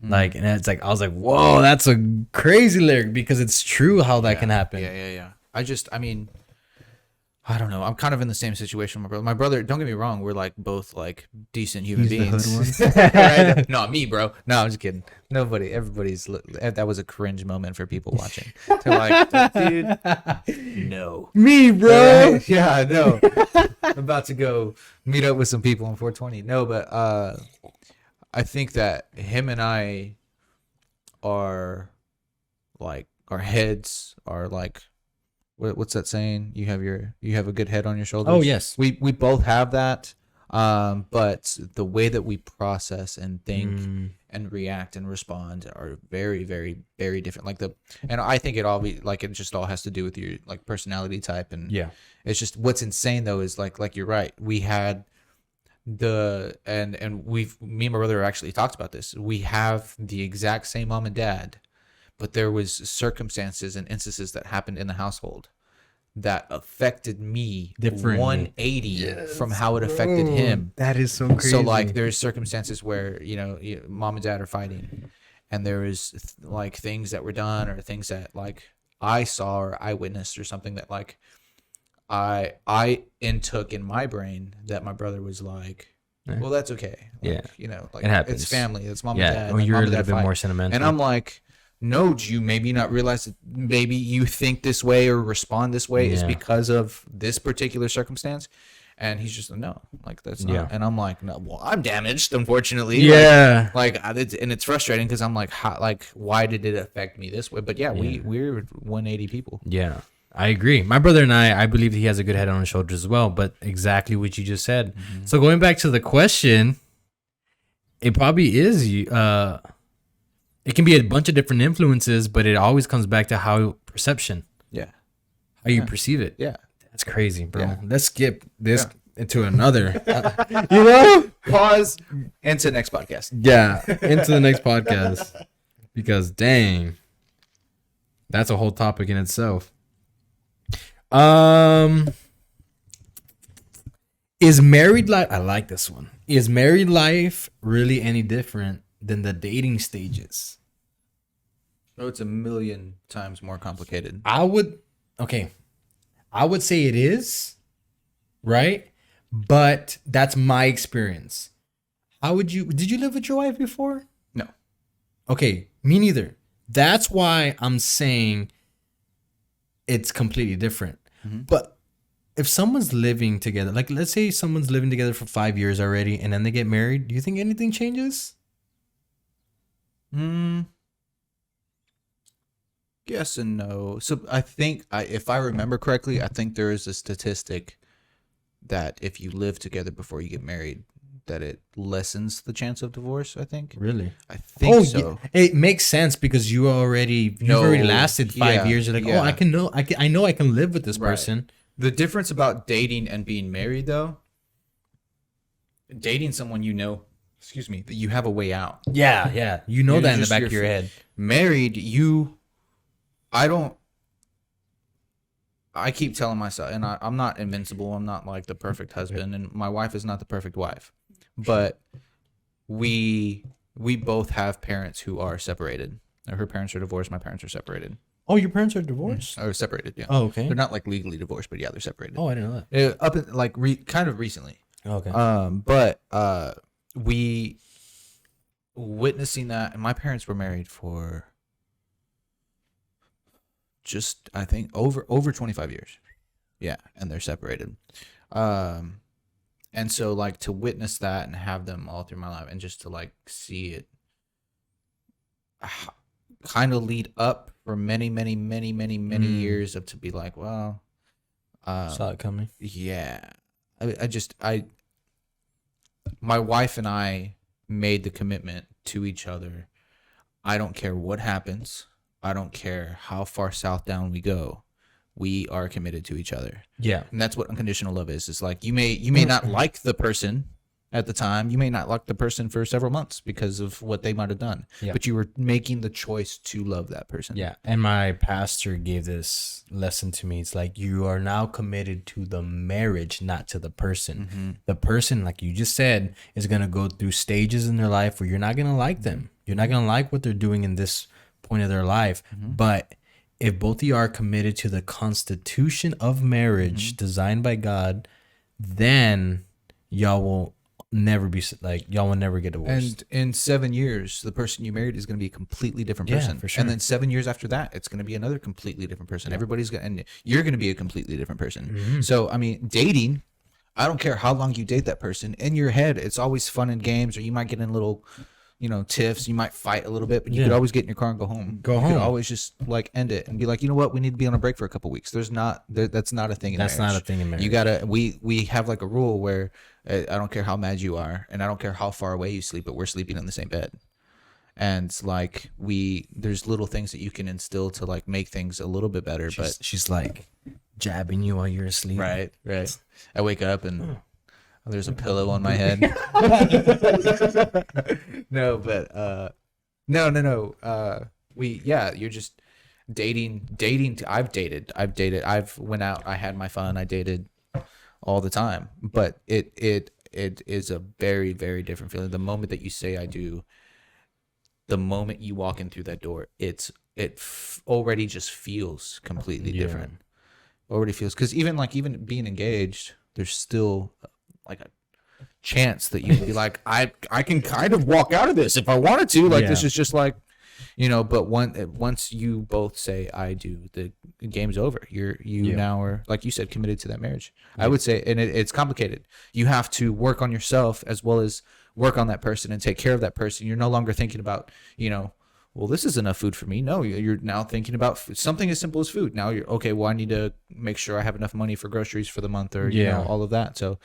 Like, and it's like, I was like, whoa, that's a crazy lyric because it's true how that can happen. Yeah. I mean, I don't know. I'm kind of in the same situation with my brother. My brother, don't get me wrong, we're like both like decent human beings. Right? No, me, bro. No, I'm just kidding. That was a cringe moment for people watching. They're like, dude, no. Me, bro. Right? Yeah, no. I'm about to go meet up with some people on 420. No, but I think that him and I are like, our heads are like, what's that saying? You have a good head on your shoulders. Oh, yes. We both have that. But the way that we process and think and react and respond are very, very, very different. And I think it just all has to do with your like personality type. And Yeah. it's just, what's insane though is like you're right. We had me and my brother actually talked about this. We have the exact same mom and dad, but there was circumstances and instances that happened in the household that affected me Differently. 180 from how it affected him. That is so crazy. So like there's circumstances where, mom and dad are fighting and there is like things that were done or things that like I saw or I witnessed or something that like I intook in my brain that my brother was like, well, that's okay. Like, like it happens. It's family. It's mom Yeah, and dad. when like, you're mom a and little dad bit more fight. sentimental. And I'm like, no, do you maybe not realize that maybe you think this way or respond this way is because of this particular circumstance? And he's just no, like that's not. Yeah. And I'm like, no, well, I'm damaged, unfortunately. Yeah. And it's frustrating because I'm like, why did it affect me this way? But we're 180 people. Yeah, I agree. My brother and I believe he has a good head on his shoulders as well. But exactly what you just said. Mm-hmm. So going back to the question, it probably is it can be a bunch of different influences, but it always comes back to how perception, Yeah. how you perceive it. Yeah. That's crazy, bro. Yeah. Let's skip this into another. Pause. Into next podcast. Yeah, into the next podcast. Because dang, that's a whole topic in itself. Is married life, I like this one. Is married life really any different than the dating stages? Oh, it's a million times more complicated. I would say it is, right? But that's my experience. Did you live with your wife before? No. Okay, me neither. That's why I'm saying it's completely different. Mm-hmm. But if someone's living together, like let's say someone's living together for 5 years already and then they get married, do you think anything changes? Yes and no. So I think, if I remember correctly, I think there is a statistic that if you live together before you get married, that it lessens the chance of divorce. I think. Really? I think so. Yeah. It makes sense because you've already lasted 5 years. You're like, oh, I know I can live with this person. The difference about dating and being married, though, dating someone that you have a way out. Yeah. You know that in the back of your head. Married, I keep telling myself, and I'm not invincible. I'm not like the perfect husband, and my wife is not the perfect wife. But we both have parents who are separated. Her parents are divorced. My parents are separated. Oh, your parents are divorced? Or separated, yeah. Oh, okay. They're not like legally divorced, but yeah, they're separated. Oh, I didn't know that. Up in, like kind of recently. Okay. But we witnessing that, and my parents were married for just, I think, over 25 years. Yeah, and they're separated. And so like to witness that and have them all through my life and just to like see it kind of lead up for many years up to be like, well, saw it coming. Yeah, my wife and I made the commitment to each other. I don't care what happens. I don't care how far south down we go. We are committed to each other. Yeah. And that's what unconditional love is. It's like you may not like the person at the time. You may not like the person for several months because of what they might have done. Yeah. But you were making the choice to love that person. Yeah. And my pastor gave this lesson to me. It's like you are now committed to the marriage, not to the person. Mm-hmm. The person, like you just said, is going to go through stages in their life where you're not going to like them. You're not going to like what they're doing in this point of their life. Mm-hmm. But if both of you are committed to the constitution of marriage designed by God, then y'all will never get divorced. And in 7 years, the person you married is going to be a completely different person. For sure. And then 7 years after that, it's going to be another completely different person. Everybody's going, and you're going to be a completely different person. Mm-hmm. So, I mean, dating, I don't care how long you date that person. In your head, it's always fun and games, or you might get in little, tiffs. You might fight a little bit, but you could always get in your car and go home. You could always just like end it and be like, you know what, we need to be on a break for a couple weeks. That's not a thing in marriage. That's not a thing in marriage. You gotta. We have like a rule where I don't care how mad you are, and I don't care how far away you sleep, but we're sleeping in the same bed. And like there's little things that you can instill to like make things a little bit better. But she's like jabbing you while you're asleep. Right. I wake up and there's a pillow on my head. No, but no. You're just dating. I've dated. I've went out. I had my fun. I dated all the time. But it is a very, very different feeling. The moment that you say I do, the moment you walk in through that door, it already just feels completely different. Already feels, because even being engaged, there's still like a chance that you can be like, I can kind of walk out of this if I wanted to. Like this is just like, but once you both say I do, the game's over. You now are, like you said, committed to that marriage. I would say, and it's complicated. You have to work on yourself as well as work on that person and take care of that person. You're no longer thinking about, well, this is enough food for me. No, you're now thinking about something as simple as food. Now you're okay. Well, I need to make sure I have enough money for groceries for the month, or all of that. So,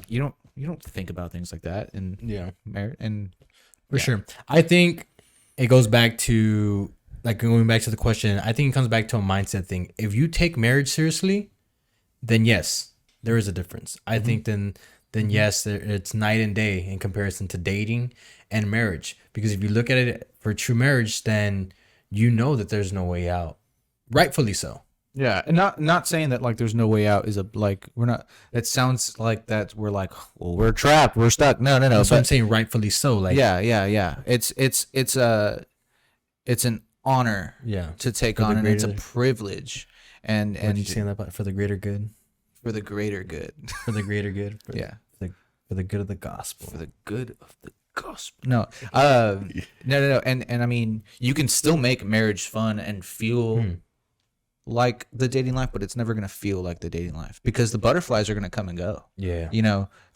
you don't think about things like that in marriage. And for sure, I think it goes back to going back to the question. I think it comes back to a mindset thing. If you take marriage seriously, then yes, there is a difference. I think then yes, it's night and day in comparison to dating and marriage. Because if you look at it for true marriage, then you know that there's no way out. Rightfully so. Yeah, and not saying that like there's no way out is we're not. It sounds like that we're like, well, we're trapped, we're stuck. No. That's what I'm saying. Rightfully so. Like yeah. It's an honor. To take on, and it's a privilege. And what you saying about for the greater good? For the greater good. For the greater good. For the good of the gospel. For the good of the gospel. No. No. And I mean, you can still make marriage fun and feel like the dating life, but it's never going to feel like the dating life, because the butterflies are going to come and go. Yeah.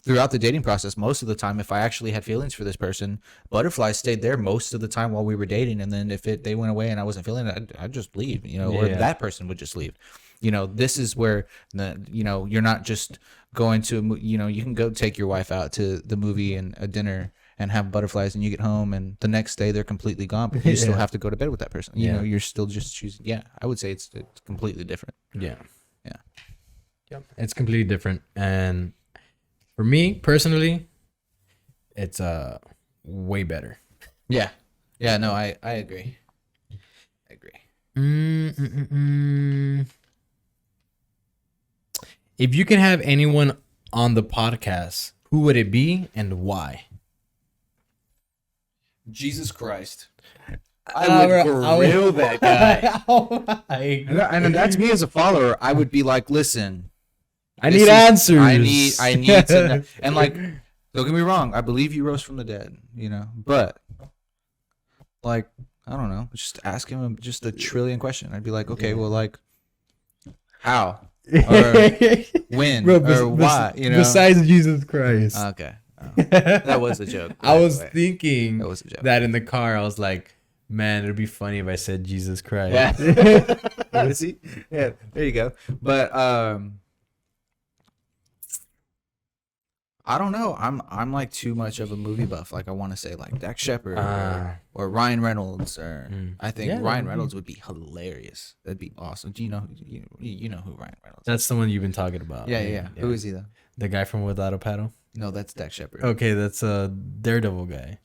Throughout the dating process, most of the time, if I actually had feelings for this person, butterflies stayed there most of the time while we were dating. And then if they went away and I wasn't feeling it, I'd just leave, or that person would just leave. This is where you're not just going to, you can go take your wife out to the movie and a dinner and have butterflies, and you get home and the next day they're completely gone, but you still have to go to bed with that person. You're still just choosing. Yeah. I would say it's completely different. Yeah. Yep. It's completely different. And for me personally, it's way better. Yeah. No, I agree. If you can have anyone on the podcast, who would it be and why? Jesus Christ. I would grill that guy. And that's me as a follower. I would be like, listen, I need answers. I need to know. And like, don't get me wrong, I believe you rose from the dead, but like, I don't know, just ask him just a trillion questions. I'd be like, okay, well, like, how? Or when? Or why? Besides Jesus Christ. Okay. That was a joke. I was thinking that was a joke. That in the car, I was like, Man, it'd be funny if I said Jesus Christ. Yeah. See? Yeah, there you go. But I don't know. I'm like too much of a movie buff. Like I want to say like Dax Shepard or Ryan Reynolds or I think Ryan Reynolds would be hilarious. That'd be awesome. Do you know who Ryan Reynolds is? That's the one you've been talking about. Yeah. Who is he though? The guy from Without a Paddle? No, that's Dax Shepard. Okay, that's a Daredevil guy.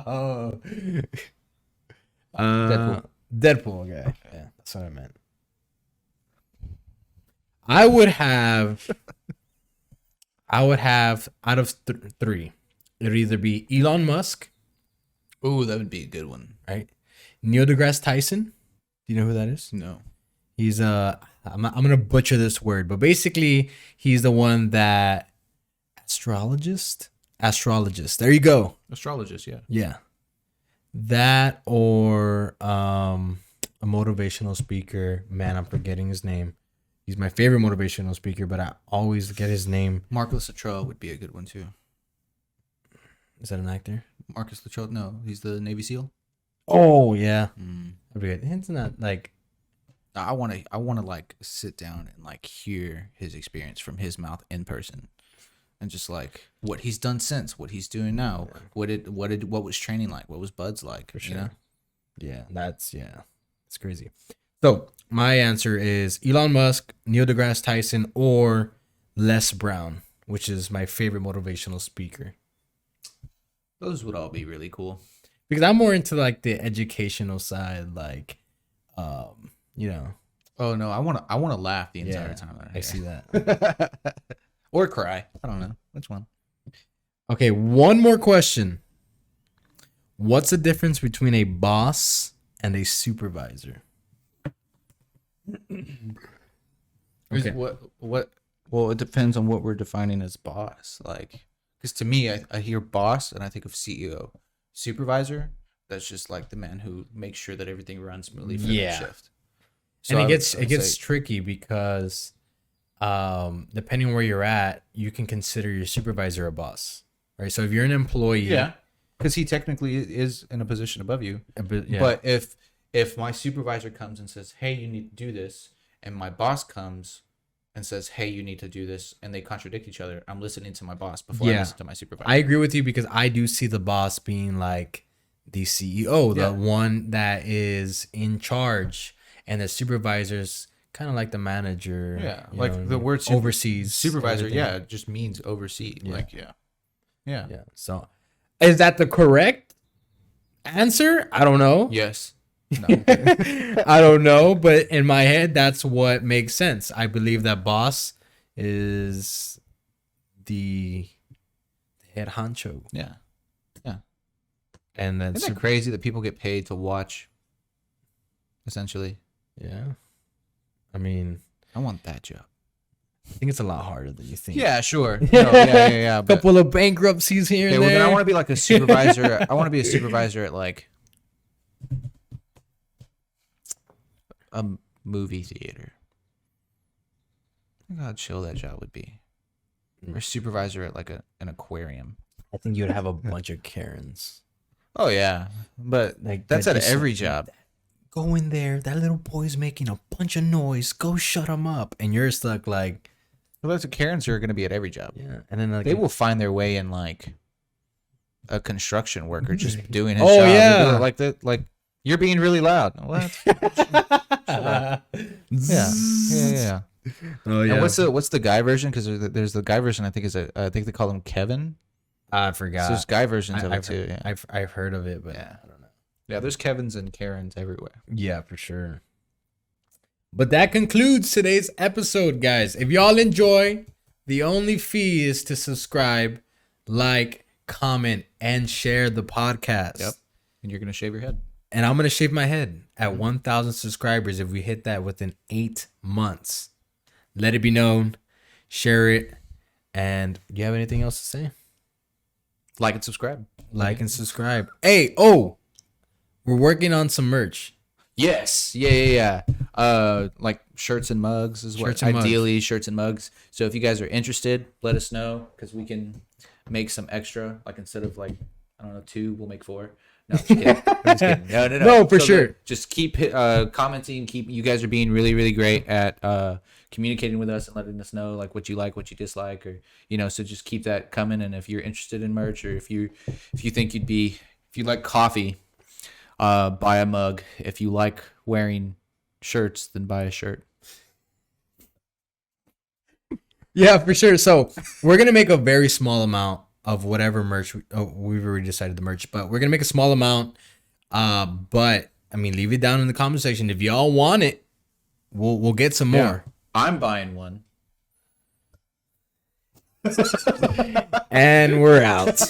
Oh. Deadpool guy. Yeah, that's what I meant. I would have out of three, it would either be Elon Musk. Ooh, that would be a good one. Right? Neil deGrasse Tyson. Do you know who that is? No. He's I'm gonna butcher this word, but basically he's the one that astrologist. There you go. Astrologist, yeah. Yeah. That or a motivational speaker. Man, I'm forgetting his name. He's my favorite motivational speaker, but I always forget his name. Marcus Luttrell would be a good one too. Is that an actor? Marcus Luttrell? No, he's the Navy SEAL. Oh yeah. That'd be good. It's not like I want to like sit down and like hear his experience from his mouth in person, and just like what he's done since, what he's doing now, what was training like, what was Bud's like, for sure. You know? Yeah, it's crazy. So my answer is Elon Musk, Neil deGrasse Tyson, or Les Brown, which is my favorite motivational speaker. Those would all be really cool. Because I'm more into like the educational side, like, you know. Oh no, I want to laugh the entire time. I see that. Or cry. I don't know which one. Okay, one more question. What's the difference between a boss and a supervisor? Okay. What? Well, it depends on what we're defining as boss. Like, because to me, I hear boss and I think of CEO. Supervisor, that's just like the man who makes sure that everything runs smoothly for the shift. So and it gets tricky because depending on where you're at, you can consider your supervisor a boss, right? So if you're an employee, because he technically is in a position above you. But if my supervisor comes and says, "Hey, you need to do this," and my boss comes and says, "Hey, you need to do this," and they contradict each other, I'm listening to my boss before I listen to my supervisor. I agree with you because I do see the boss being like the CEO, the one that is in charge, and the supervisor's kind of like the manager. Yeah, like the word oversees. Supervisor, it just means oversee. Yeah. Like, yeah. So, is that the correct answer? I don't know. Yes. No. I don't know, but in my head, that's what makes sense. I believe that boss is the head honcho. Yeah. And that's Isn't that crazy that people get paid to watch, essentially? Yeah. I mean, I want that job. I think it's a lot harder than you think. Yeah, sure. No, yeah. A couple of bankruptcies here and there. Well, then I want to be like a supervisor. I want to be a supervisor at like a movie theater. Think how chill that job would be. Or supervisor at like an aquarium. I think you'd have a bunch of Karens. Oh yeah, but like that's at every job. Go in there. That little boy's making a bunch of noise. Go shut him up. And you're stuck like. Well, that's what Karens are going to be at every job. Yeah, and then like they will find their way in like a construction worker just doing his job. Oh yeah, like that. Like you're being really loud. What? Yeah. Oh yeah. And what's the guy version? Because there's the guy version. I think I think they call him Kevin. I forgot. So there's guy versions of it too. Yeah. I've heard of it, but I don't know. Yeah, there's Kevins and Karens everywhere. Yeah, for sure. But that concludes today's episode, guys. If y'all enjoy, the only fee is to subscribe, like, comment, and share the podcast. Yep. And you're gonna shave your head. And I'm gonna shave my head at 1,000 subscribers if we hit that within 8 months. Let it be known. Share it. And do you have anything else to say? Like and subscribe. Like and subscribe. Hey, we're working on some merch. Yes. Yeah. Like shirts and mugs is what ideally shirts and mugs. So if you guys are interested, let us know because we can make some extra. Like instead of like, I don't know, 2, we'll make 4. No, I'm just kidding. I'm just kidding. No. No, for sure. Just keep commenting. You guys are being really, really great at communicating with us and letting us know like what you dislike, or So just keep that coming. And if you're interested in merch, or if you think if you like coffee, buy a mug. If you like wearing shirts, then buy a shirt. Yeah, for sure. So we're gonna make a very small amount of whatever merch we've already decided the merch, but we're gonna make a small amount. But I mean, leave it down in the comment section if y'all want it. We'll get some more. I'm buying one. And we're out.